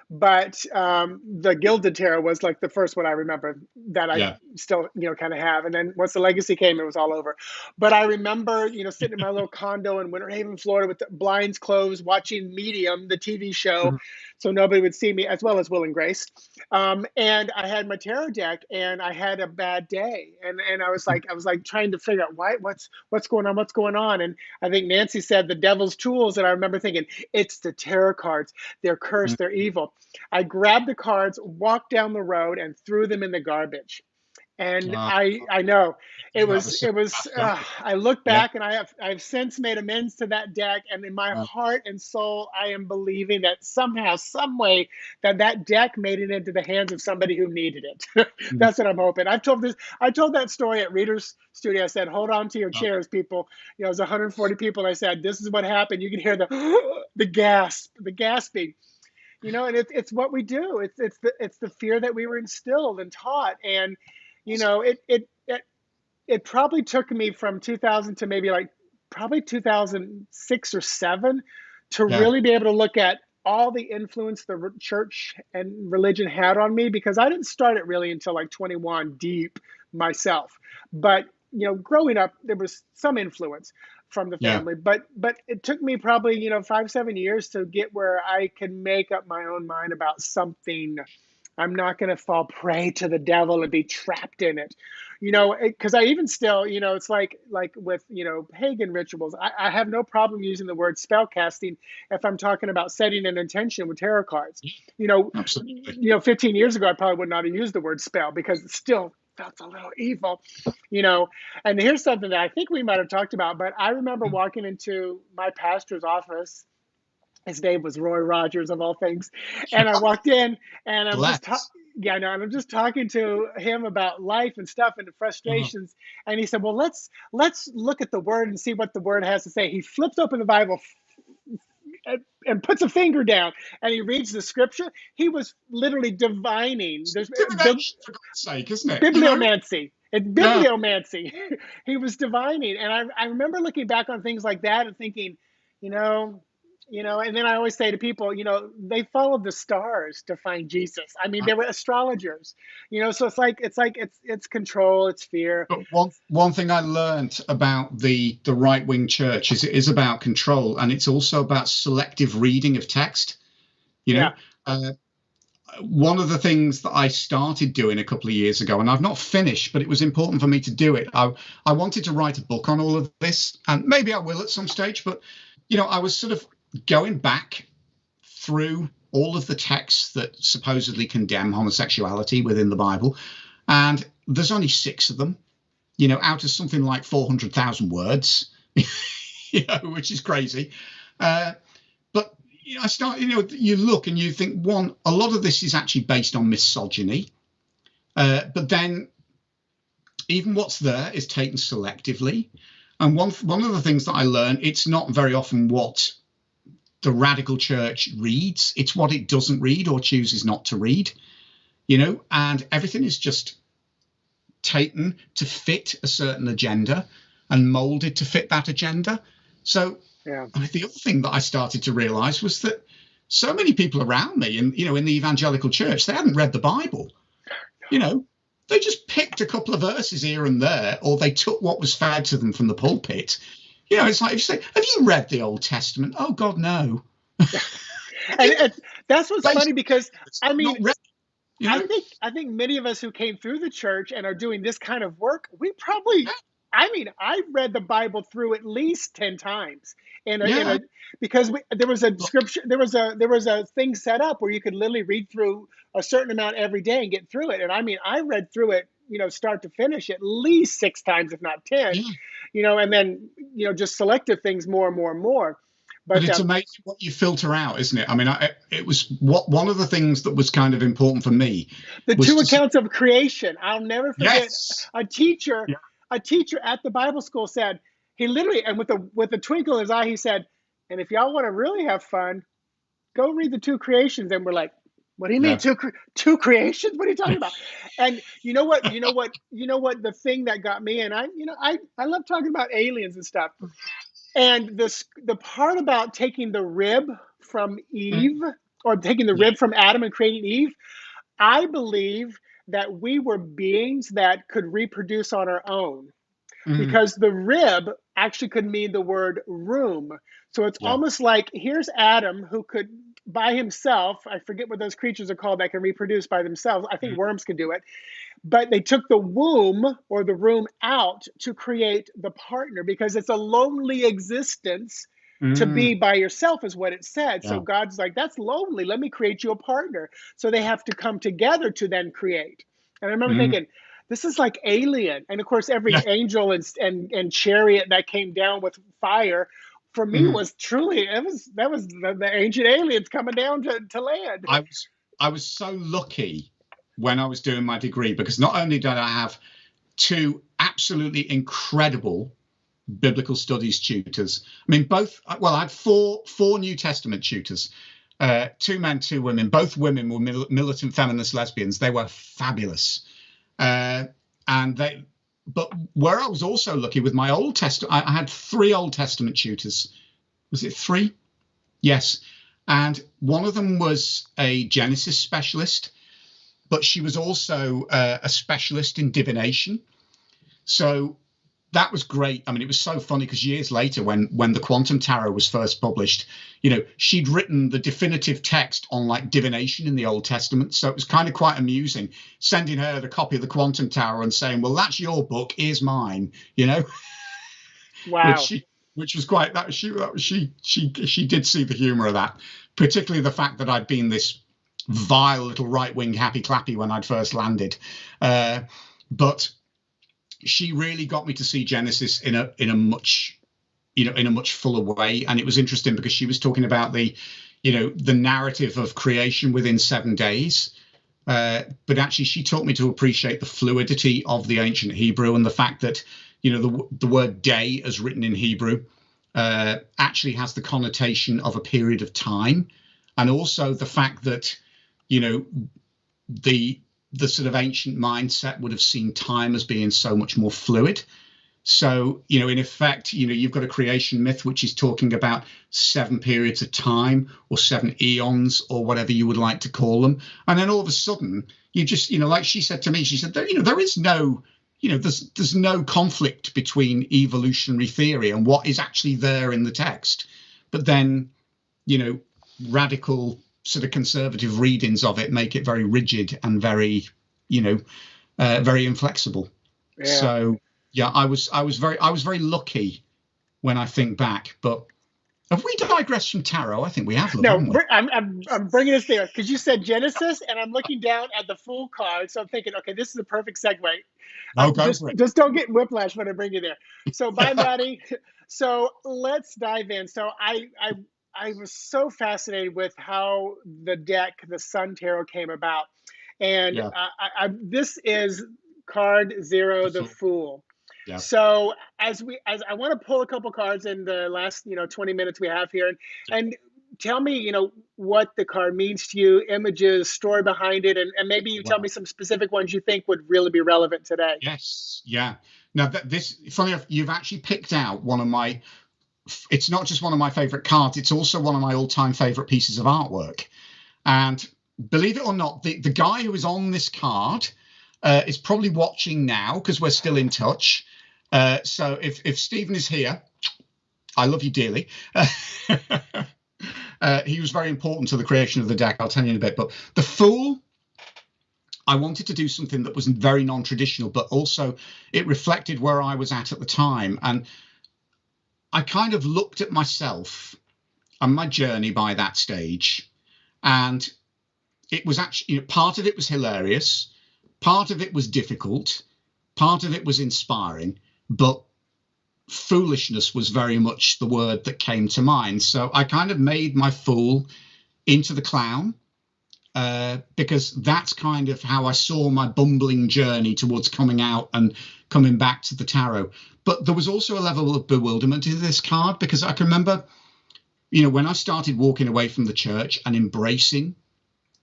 But the Gilded Tarot was like the first one I remember that I still kind of have. And then once the Legacy came, it was all over. But I remember sitting in my little condo in Winter Haven, Florida, with the blinds closed, watching Medium, the TV show, so nobody would see me, as well as Will and Grace. And I had my tarot deck, and I had a bad day, and I was like trying to figure out what's going on. And I think Nancy said the devil's tools, and I remember thinking, it's the tarot cards. They're cursed. They're evil. I grabbed the cards, walked down the road, and threw them in the garbage. And I know it was I look back, and I've since made amends to that deck, and in my heart and soul I am believing that somehow, some way, that deck made it into the hands of somebody who needed it. That's what I'm hoping. I told that story at Reader's Studio. I said, hold on to your chairs, people. It was 140 people, and I said, this is what happened. You can hear the gasping. And it's what we do. It's the fear that we were instilled and taught. And it probably took me from 2000 to maybe probably 2006 or 7 to really be able to look at all the influence the church and religion had on me, because I didn't start it really until 21 deep myself. But growing up, there was some influence from the family, but it took me probably 5-7 years to get where I can make up my own mind about something. I'm not going to fall prey to the devil and be trapped in it, because I even still, it's like with, pagan rituals. I have no problem using the word spell casting if I'm talking about setting an intention with tarot cards. Absolutely. 15 years ago, I probably would not have used the word spell, because it still felt a little evil, And here's something that I think we might have talked about, but I remember walking into my pastor's office. His name was Roy Rogers, of all things. And I walked in, and I'm just talking to him about life and stuff and the frustrations. And he said, well, let's look at the word and see what the word has to say. He flips open the Bible and puts a finger down, and he reads the scripture. He was literally divining. There's divination, for God's sake, isn't it? Bibliomancy. It's bibliomancy. He was divining. And I remember looking back on things like that and thinking, And then I always say to people, they followed the stars to find Jesus. I mean, they were astrologers, so it's control, it's fear. But one thing I learned about the right wing church is it is about control, and it's also about selective reading of text. Yeah. One of the things that I started doing a couple of years ago, and I've not finished, but it was important for me to do it. I wanted to write a book on all of this, and maybe I will at some stage. But I was sort of going back through all of the texts that supposedly condemn homosexuality within the Bible, and there's only 6 of them, out of something like 400,000 words, which is crazy. But I start, you look and you think, a lot of this is actually based on misogyny, but then even what's there is taken selectively. And one of the things that I learned, it's not very often what the radical church reads, it's what it doesn't read or chooses not to read, and everything is just taken to fit a certain agenda and molded to fit that agenda. So the other thing that I started to realize was that so many people around me in the evangelical church, they hadn't read the Bible. They just picked a couple of verses here and there, or they took what was fed to them from the pulpit. It's like if you say, have you read the Old Testament? Oh God, no. And that's what's funny, because I mean, I think many of us who came through the church and are doing this kind of work, we probably, I read the Bible through at least 10 times, because there was a scripture, there was a thing set up where you could literally read through a certain amount every day and get through it. And I mean, I read through it, start to finish at least 6 times, if not 10, and then, just selective things more and more and more. But it's amazing what you filter out, isn't it? I mean, it was one of the things that was kind of important for me. The 2 accounts of creation. I'll never forget. Yes. A teacher at the Bible school said, he literally, and with a twinkle in his eye, he said, and if y'all want to really have fun, go read the 2 creations. And we're like, what do you mean two creations? What are you talking about? And you know what? The thing that got me, and I love talking about aliens and stuff. And the part about taking the rib from Eve, or taking the rib from Adam and creating Eve, I believe that we were beings that could reproduce on our own, because the rib actually could mean the word room. So it's almost like, here's Adam, who could by himself, I forget what those creatures are called that can reproduce by themselves. I think worms can do it. But they took the womb or the room out to create the partner, because it's a lonely existence to be by yourself, is what it said. So God's like, that's lonely. Let me create you a partner. So they have to come together to then create. And I remember thinking, this is like Alien. And of course, every angel and chariot that came down with fire, for me, was truly, that was the ancient aliens coming down to land. I was so lucky when I was doing my degree, because not only did I have 2 absolutely incredible biblical studies tutors. I mean, I had four New Testament tutors, 2 men, 2 women. Both women were militant feminist lesbians. They were fabulous. But where I was also lucky with my Old Testament, I had 3 Old Testament tutors. Was it 3? Yes. And one of them was a Genesis specialist, but she was also a specialist in divination. So that was great. I mean, it was so funny, because years later, when the Quantum Tarot was first published, she'd written the definitive text on like divination in the Old Testament. So it was kind of quite amusing sending her the copy of the Quantum Tarot and saying, well, that's your book, here's mine, Wow. Which was quite, she did see the humor of that, particularly the fact that I'd been this vile little right-wing happy clappy when I'd first landed. But she really got me to see Genesis in a much fuller way. And it was interesting, because she was talking about the narrative of creation within 7 days. But actually, she taught me to appreciate the fluidity of the ancient Hebrew, and the fact that, the word day, as written in Hebrew, actually has the connotation of a period of time. And also the fact that, the sort of ancient mindset would have seen time as being so much more fluid. So, in effect, you've got a creation myth, which is talking about 7 periods of time or 7 eons or whatever you would like to call them. And then all of a sudden, you just, like she said to me, she said, there is no, there's no conflict between evolutionary theory and what is actually there in the text. But then, radical sort of conservative readings of it make it very rigid and very, very inflexible. Yeah. So, yeah, I was very lucky when I think back. But have we digressed from tarot? I think we have. No, We? I'm bringing us there because you said Genesis, and I'm looking down at the Fool card, so I'm thinking, okay, this is a perfect segue. Go for it. Just don't get whiplash when I bring you there. So, bye, Maddie. So let's dive in. So I was so fascinated with how the deck, the Sun Tarot, came about, and Yeah. This is card 0, the Fool. Yeah. So as I want to pull a couple cards in the last 20 minutes we have here, and tell me what the card means to you, images, story behind it, and maybe you tell me some specific ones you think would really be relevant today. Yes. Yeah. Now funny enough, you've actually picked out one of my. It's not just one of my favorite cards; it's also one of my all-time favorite pieces of artwork. And believe it or not, the guy who is on this card is probably watching now because we're still in touch. So if Stephen is here, I love you dearly. He was very important to the creation of the deck. I'll tell you in a bit. But the Fool, I wanted to do something that was very non-traditional, but also it reflected where I was at the time. And I kind of looked at myself and my journey by that stage. And it was actually, part of it was hilarious. Part of it was difficult. Part of it was inspiring. But foolishness was very much the word that came to mind. So I kind of made my fool into the clown because that's kind of how I saw my bumbling journey towards coming out and coming back to the tarot. But there was also a level of bewilderment in this card because I can remember, when I started walking away from the church and embracing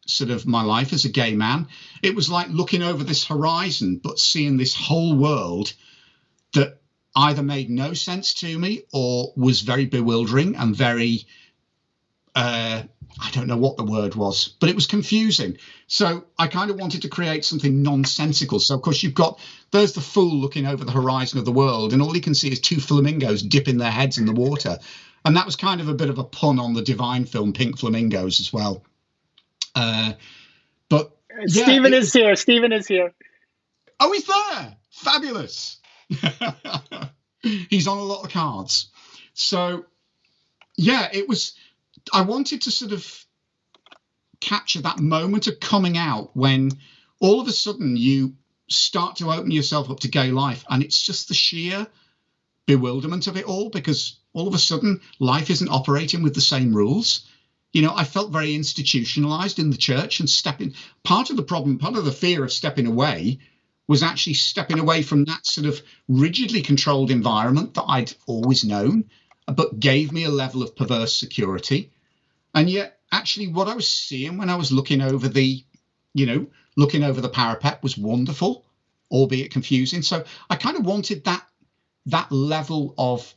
sort of my life as a gay man, it was like looking over this horizon, but seeing this whole world that either made no sense to me or was very bewildering and very, I don't know what the word was, but it was confusing. So I kind of wanted to create something nonsensical. So, of course, there's the Fool looking over the horizon of the world, and all he can see is 2 flamingos dipping their heads in the water. And that was kind of a bit of a pun on the Divine film Pink Flamingos as well. But Stephen is here. Stephen is here. Oh, he's there. Fabulous. He's on a lot of cards. So, yeah, I wanted to sort of capture that moment of coming out when all of a sudden you start to open yourself up to gay life. And it's just the sheer bewilderment of it all, because all of a sudden life isn't operating with the same rules. I felt very institutionalized in the church and part of the problem, part of the fear of stepping away was actually stepping away from that sort of rigidly controlled environment that I'd always known, but gave me a level of perverse security. And yet, actually, what I was seeing when I was looking over the parapet was wonderful, albeit confusing. So I kind of wanted that level of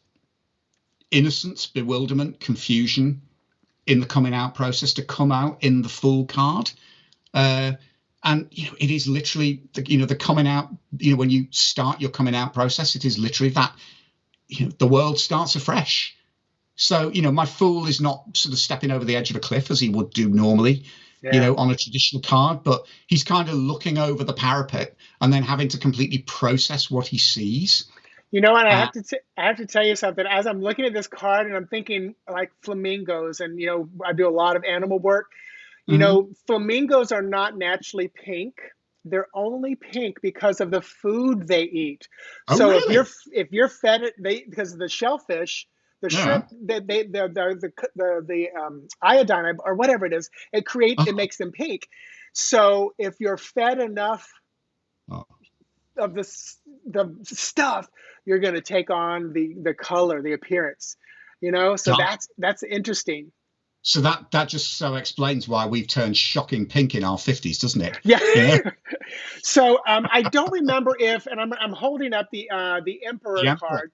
innocence, bewilderment, confusion in the coming out process to come out in the Fool card. And, it is literally, the coming out, when you start your coming out process, it is literally that, the world starts afresh. So, my Fool is not sort of stepping over the edge of a cliff as he would do normally, on a traditional card, but he's kind of looking over the parapet and then having to completely process what he sees. And I have to tell you something. As I'm looking at this card and I'm thinking like flamingos, and I do a lot of animal work. Flamingos are not naturally pink. They're only pink because of the food they eat. Oh, so really? if you're fed it, because of the shellfish, the shrimp, the iodine or whatever it is, it makes them pink. So if you're fed enough of the stuff, you're going to take on the color, the appearance. So that's interesting. So that just so explains why we've turned shocking pink in our 50s, doesn't it? Yeah. So I don't remember if, and I'm holding up the Emperor The Emperor. card,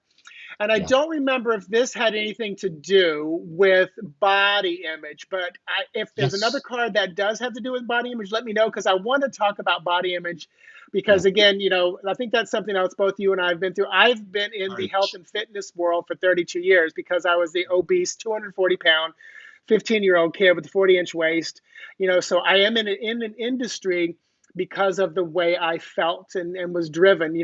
and I Yeah. don't remember if this had anything to do with body image. But if there's another Yes. card that does have to do with body image, let me know, because I want to talk about body image. Yeah. Because again, I think that's something else both you and I have been through. I've been in Very the health much. and fitness world for 32 years because I was the obese 240-pound 15-year-old kid with a 40-inch waist. So I am in an industry because of the way I felt and was driven.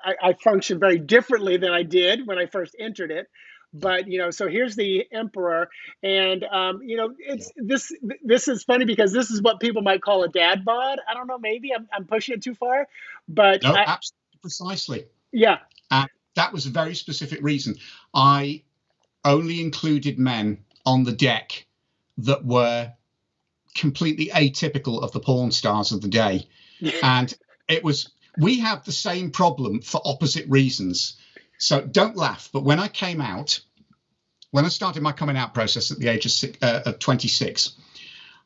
I function very differently than I did when I first entered it. But so here's the Emperor, and Yeah. it's this is funny because this is what people might call a dad bod. I don't know, maybe I'm pushing it too far, but No, absolutely, precisely. yeah. And that was a very specific reason. I only included men on the deck that were completely atypical of the porn stars of the day. And we have the same problem for opposite reasons. So don't laugh. But when I started my coming out process at the age of 26,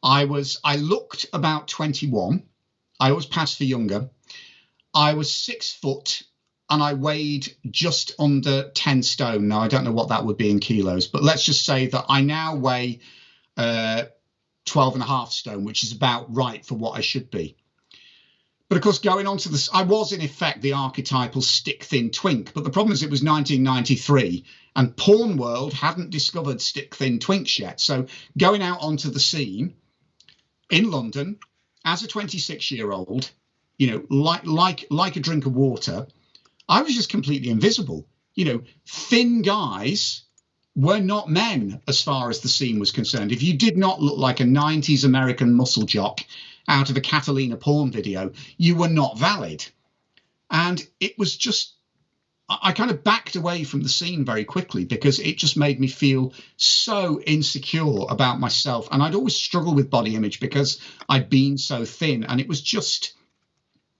I looked about 21. I always passed for younger. I was 6 foot and I weighed just under 10 stone. Now, I don't know what that would be in kilos, but let's just say that I now weigh 12 and a half stone, which is about right for what I should be. But of course, going on to this, I was in effect the archetypal stick thin twink. But the problem is it was 1993 and porn world hadn't discovered stick thin twinks yet. So going out onto the scene in London as a 26-year-old, like a drink of water, I was just completely invisible. Thin guys were not men as far as the scene was concerned. If you did not look like a 90s American muscle jock out of a Catalina porn video, you were not valid. And it was just, I kind of backed away from the scene very quickly because it just made me feel so insecure about myself. And I'd always struggled with body image because I'd been so thin, and it was just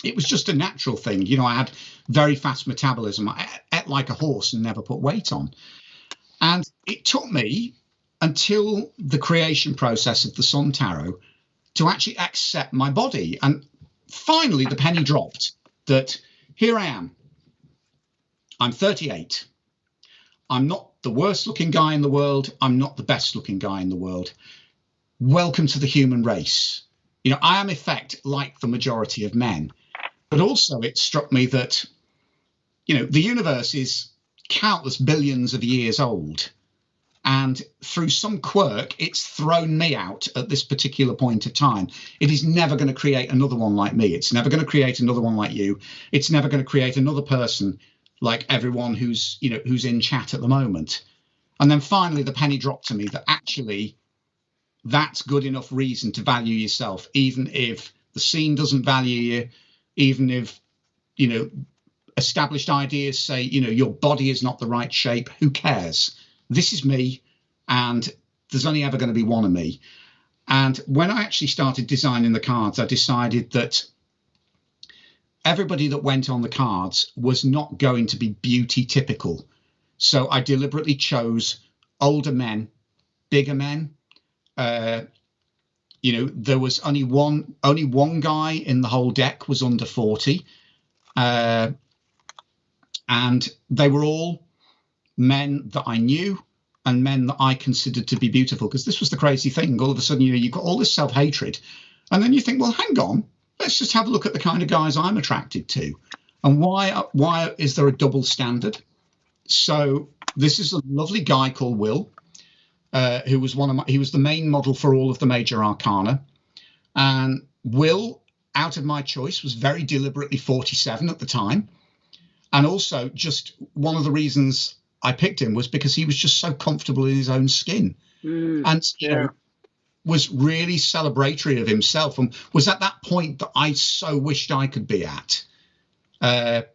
a natural thing. I had very fast metabolism. I ate like a horse and never put weight on. And it took me until the creation process of the Sun Tarot to actually accept my body. And finally, the penny dropped that here I am. I'm 38. I'm not the worst looking guy in the world. I'm not the best looking guy in the world. Welcome to the human race. I am in effect like the majority of men. But also it struck me that, the universe is countless billions of years old. And through some quirk, it's thrown me out at this particular point of time. It is never going to create another one like me. It's never going to create another one like you. It's never going to create another person like everyone who's in chat at the moment. And then finally, the penny dropped to me that actually that's good enough reason to value yourself, even if the scene doesn't value you, even if, established ideas say, your body is not the right shape. Who cares? This is me, and there's only ever going to be one of me. And when I actually started designing the cards, I decided that everybody that went on the cards was not going to be beauty typical. So I deliberately chose older men, bigger men. There was only one guy in the whole deck was under 40. And they were all men that I knew and men that I considered to be beautiful, because this was the crazy thing. All of a sudden, you've got all this self-hatred, and then you think, well, hang on, let's just have a look at the kind of guys I'm attracted to, and why is there a double standard? So this is a lovely guy called Will, who was he was the main model for all of the major arcana, and Will, out of my choice, was very deliberately 47 at the time. And also, just one of the reasons I picked him was because he was just so comfortable in his own skin, and was really celebratory of himself, and was at that point that I so wished I could be at.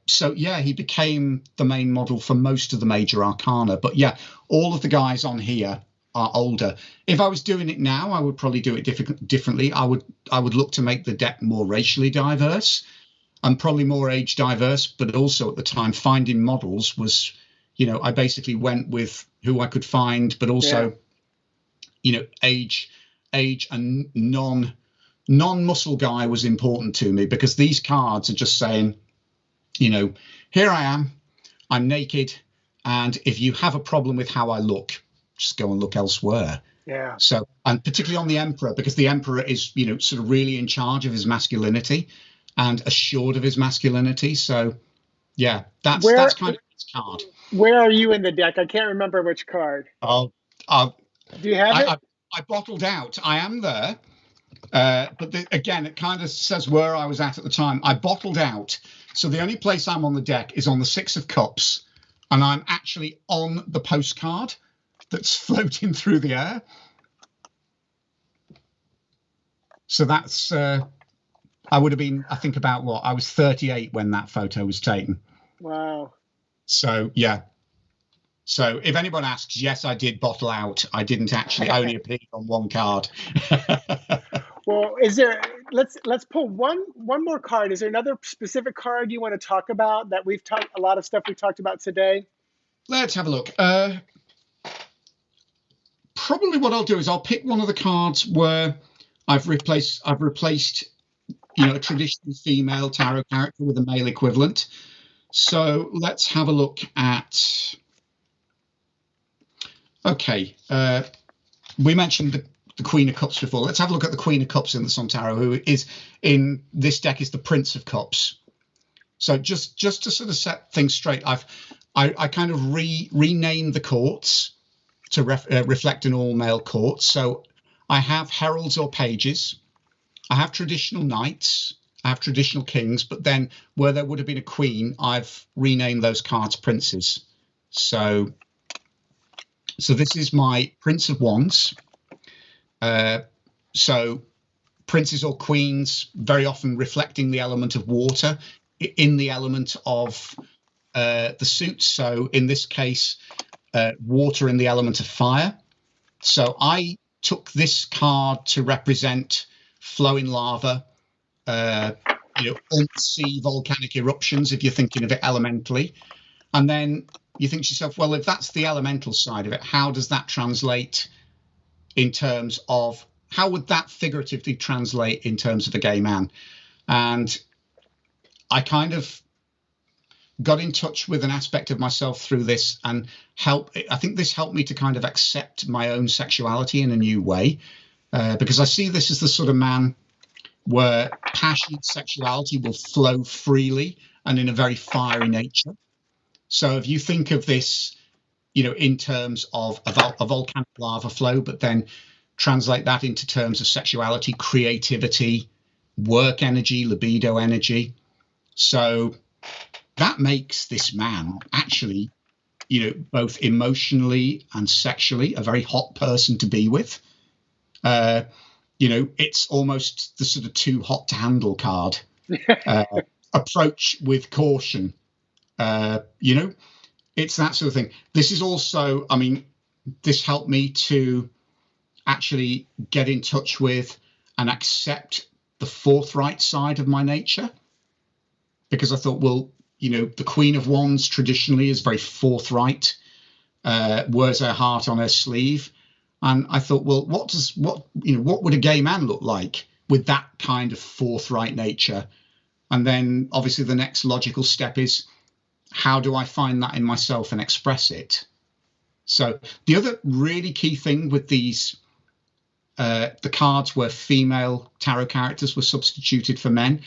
So yeah, he became the main model for most of the major arcana. But yeah, all of the guys on here are older. If I was doing it now, I would probably do it differently. I would look to make the deck more racially diverse and probably more age diverse, but also at the time finding models was, I basically went with who I could find, but also, age and non-muscle guy was important to me, because these cards are just saying, here I am, I'm naked, and if you have a problem with how I look, just go and look elsewhere. Yeah. So, and particularly on the Emperor, because the Emperor is, sort of really in charge of his masculinity and assured of his masculinity. So, yeah, that's kind of his card. Where are you in the deck? I can't remember which card. Oh, do you have it? I bottled out. I am there. But again, it kind of says where I was at the time. I bottled out. So the only place I'm on the deck is on the 6 of Cups, and I'm actually on the postcard that's floating through the air. So that's, I would have been, I think about what? I was 38 when that photo was taken. Wow. So, yeah. So if anyone asks, yes, I did bottle out. I didn't actually only appear on one card. Well, let's pull one more card. Is there another specific card you want to talk about that we've talked, a lot of stuff we talked about today? Let's have a look. Probably what I'll do is I'll pick one of the cards where I've replaced a traditional female tarot character with a male equivalent. So let's have a look at, okay, we mentioned the Queen of Cups before. Let's have a look at the Queen of Cups in the Sun Tarot, who is in this deck is the Prince of Cups. So just to sort of set things straight, I kind of renamed the courts to reflect an all-male court. So I have heralds or pages, I have traditional knights, I have traditional kings, but then where there would have been a queen, I've renamed those cards princes. So this is my Prince of Wands. So princes or queens, very often reflecting the element of water in the element of the suit. So in this case, water in the element of fire. So I took this card to represent flowing lava, sea volcanic eruptions, if you're thinking of it elementally. And then you think to yourself, well, if that's the elemental side of it, how does that translate in terms of, how would that figuratively translate in terms of a gay man? And I kind of got in touch with an aspect of myself through this, and I think this helped me to kind of accept my own sexuality in a new way, because I see this as the sort of man where passionate sexuality will flow freely and in a very fiery nature. So if you think of this, in terms of a volcanic lava flow, but then translate that into terms of sexuality, creativity, work energy, libido energy. So that makes this man actually, both emotionally and sexually a very hot person to be with. It's almost the sort of too hot to handle card. Approach with caution. It's that sort of thing. This is also, this helped me to actually get in touch with and accept the forthright side of my nature, because I thought, well, the Queen of Wands traditionally is very forthright, wears her heart on her sleeve. And I thought, well, what would a gay man look like with that kind of forthright nature? And then obviously the next logical step is, how do I find that in myself and express it? So the other really key thing with these, the cards where female tarot characters were substituted for men,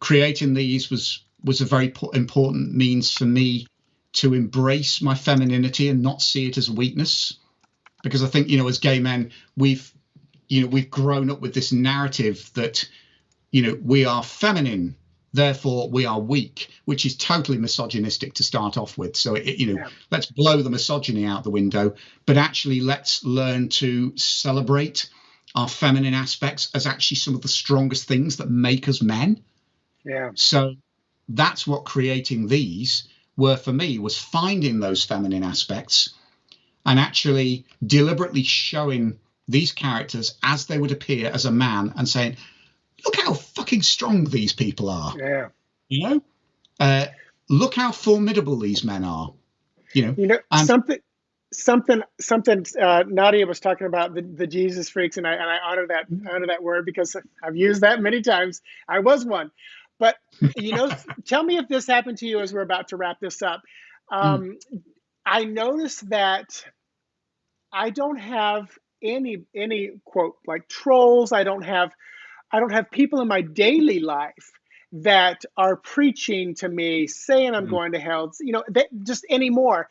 creating these was a very important means for me to embrace my femininity and not see it as a weakness. Because I think, as gay men, we've grown up with this narrative that, we are feminine, therefore we are weak, which is totally misogynistic to start off with. So, let's blow the misogyny out the window, but actually let's learn to celebrate our feminine aspects as actually some of the strongest things that make us men. Yeah. So that's what creating these were for me, was finding those feminine aspects and actually deliberately showing these characters as they would appear as a man and saying, look how fucking strong these people are. Yeah. Look how formidable these men are. And something something Nadia was talking about the Jesus freaks, and I honor that word because I've used that many times. I was one, but tell me if this happened to you as we're about to wrap this up. Mm, I noticed that I don't have any quote like trolls. I don't have people in my daily life that are preaching to me saying I'm mm, going to hell, just anymore.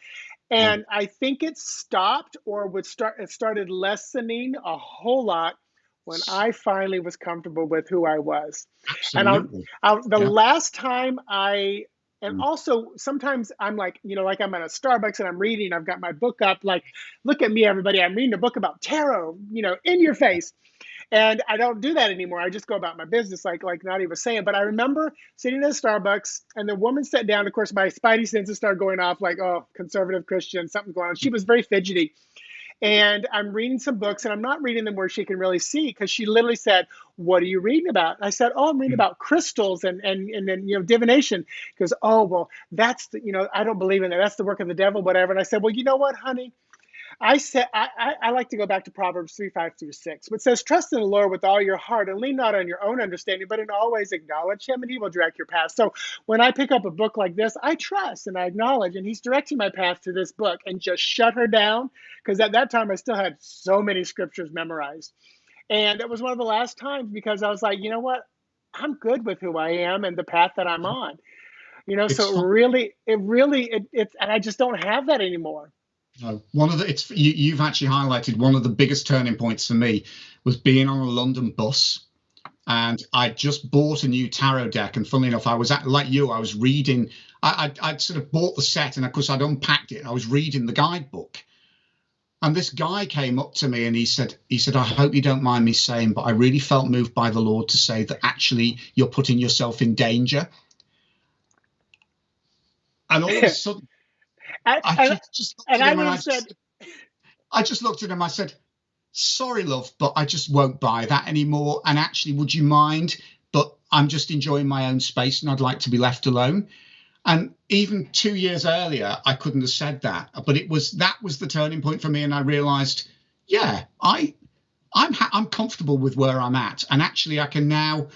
yeah, And I think it stopped or it started lessening a whole lot when I finally was comfortable with who I was. And absolutely. the Yeah. last time and Mm, also sometimes I'm like, like I'm at a Starbucks and I'm reading, I've got my book up, like, look at me, everybody, I'm reading a book about tarot, in your face. And I don't do that anymore. I just go about my business, like Nadia was saying. But I remember sitting at a Starbucks, and the woman sat down. Of course, my spidey senses started going off, like, oh, conservative Christian, something's going on. She was very fidgety. And I'm reading some books, and I'm not reading them where she can really see, because she literally said, "What are you reading about?" I said, "Oh, I'm reading mm, about crystals and then divination." Because, "Oh, well, that's I don't believe in that. That's the work of the devil, whatever." And I said, "Well, you know what, honey? I said I like to go back to Proverbs 3:5-6, which says, "Trust in the Lord with all your heart and lean not on your own understanding, but in always acknowledge Him, and He will direct your path." So when I pick up a book like this, I trust and I acknowledge, and He's directing my path to this book, and just shut her down, because at that time I still had so many scriptures memorized, and it was one of the last times because I was like, you know what, I'm good with who I am and the path that I'm on. it's So fun. it's and I just don't have that anymore. No, one of the it's you've actually highlighted one of the biggest turning points for me was being on a London bus, and I just bought a new tarot deck. And funnily enough, I was like you, I was reading. I'd sort of bought the set, and of course I'd unpacked it. I was reading the guidebook, and this guy came up to me and he said, "I hope you don't mind me saying, but I really felt moved by the Lord to say that actually you're putting yourself in danger." And all of a sudden, I, I and, just looked and at I him would and have said, I just looked at him. I said, "Sorry, love, but I just won't buy that anymore. And actually, would you mind? But I'm just enjoying my own space and I'd like to be left alone." And even 2 years earlier, I couldn't have said that. But that was the turning point for me. And I realized, yeah, I'm comfortable with where I'm at. And actually, I can now,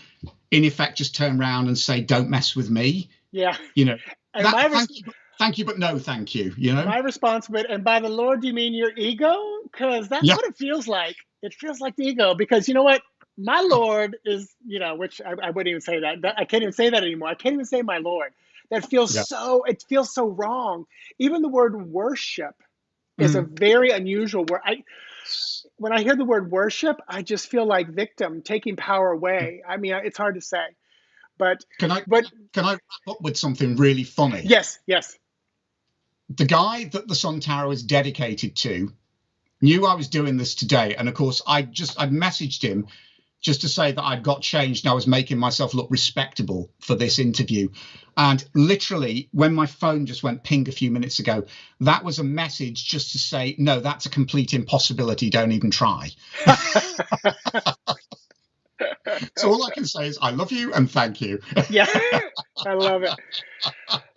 in effect, just turn around and say, "Don't mess with me." yeah. You know, And thank you, but no, thank you. my response would, and by the Lord, do you mean your ego? Because that's Yeah. what it feels like. It feels like the ego. Because you know what? My Lord is, which I wouldn't even say that. I can't even say that anymore. I can't even say my Lord. Yeah. It feels so wrong. Even the word worship is a Mm. very unusual word. When I hear the word worship, I just feel like victim taking power away. I mean, it's hard to say, but, Can I but can I wrap up with something really funny? yes, yes. The guy that the Sun Tarot is dedicated to knew I was doing this today, and of course I'd messaged him just to say that I'd got changed and I was making myself look respectable for this interview. And literally, when my phone just went ping a few minutes ago, that was a message just to say, no, that's a complete impossibility. Don't even try. So all I can say is I love you and thank you. Yeah, I love it.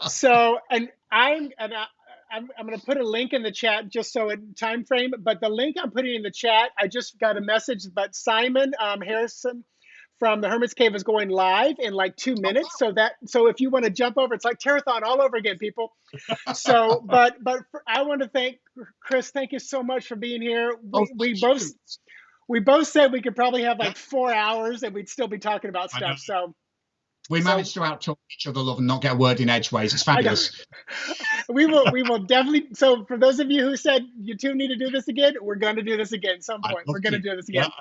So, and I'm going to put a link in the chat just so it time frame. But the link I'm putting in the chat, I just got a message. But Simon Harrison from the Hermit's Cave is going live in like 2 minutes. So if you want to jump over, it's like Terathon all over again, people. So, I want to thank Chris. Thank you so much for being here. Oh, thank you. We both said we could probably have like 4 hours and we'd still be talking about I know. stuff. So We so managed to outtalk each other, love, and not get a word in edgeways. It's I know. fabulous. We will definitely. So for those of you who said you two need to do this again, we're going to do this again at some I'd point. love We're going to to. do this Yeah, again. yeah.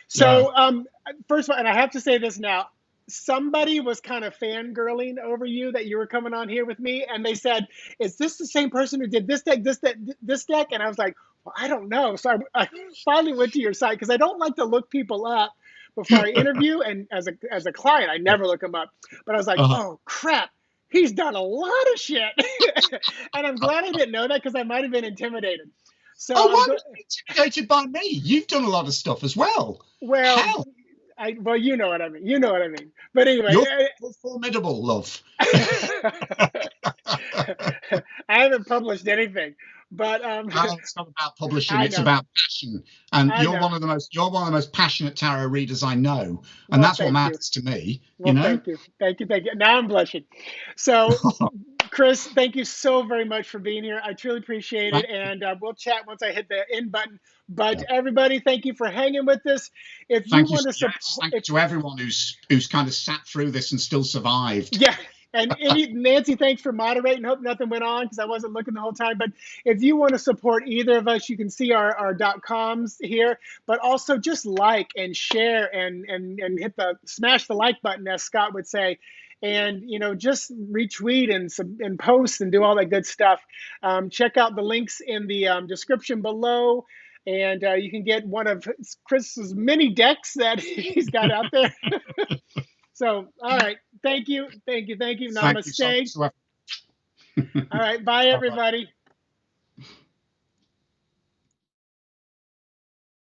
So first of all, and I have to say this now, somebody was kind of fangirling over you that you were coming on here with me, and they said, "Is this the same person who did this deck?" And I was like, "Well, I don't know." So I finally went to your site because I don't like to look people up before I interview, and as a client, I never look them up. But I was like, Uh-huh. "Oh crap." He's done a lot of shit. And I'm glad I didn't know that because I might have been intimidated. So Oh, I'm why good. was you intimidated by me? You've done a lot of stuff as well. Well, Hell. well, you know what I mean. You know what I mean. But anyway, You're formidable, love. I haven't published anything, but No, it's not about publishing. I It's know, about passion. And I know. you're one of the most passionate tarot readers I know, and Well, that's what thank you. matters to me. You Well, know. thank you, thank you, thank you. Now I'm blushing. So, Chris, thank you so very much for being here. I truly appreciate it, Thank and we'll chat once I hit the end button. But you. everybody, thank you for hanging with us. If you Thank you. want to Yes, support, thank if you to everyone who's kind of sat through this and still survived. yeah, and Nancy, thanks for moderating. Hope nothing went on because I wasn't looking the whole time. But if you want to support either of us, you can see our .coms here. But also just like and share and hit the smash the like button, as Scott would say. And just retweet and post and do all that good stuff. Check out the links in the description below, and you can get one of Chris's many decks that he's got out there. So, all right. Thank you. Thank you. Thank you. Thank you so Namaste. much. All right. Bye, Bye bye. everybody.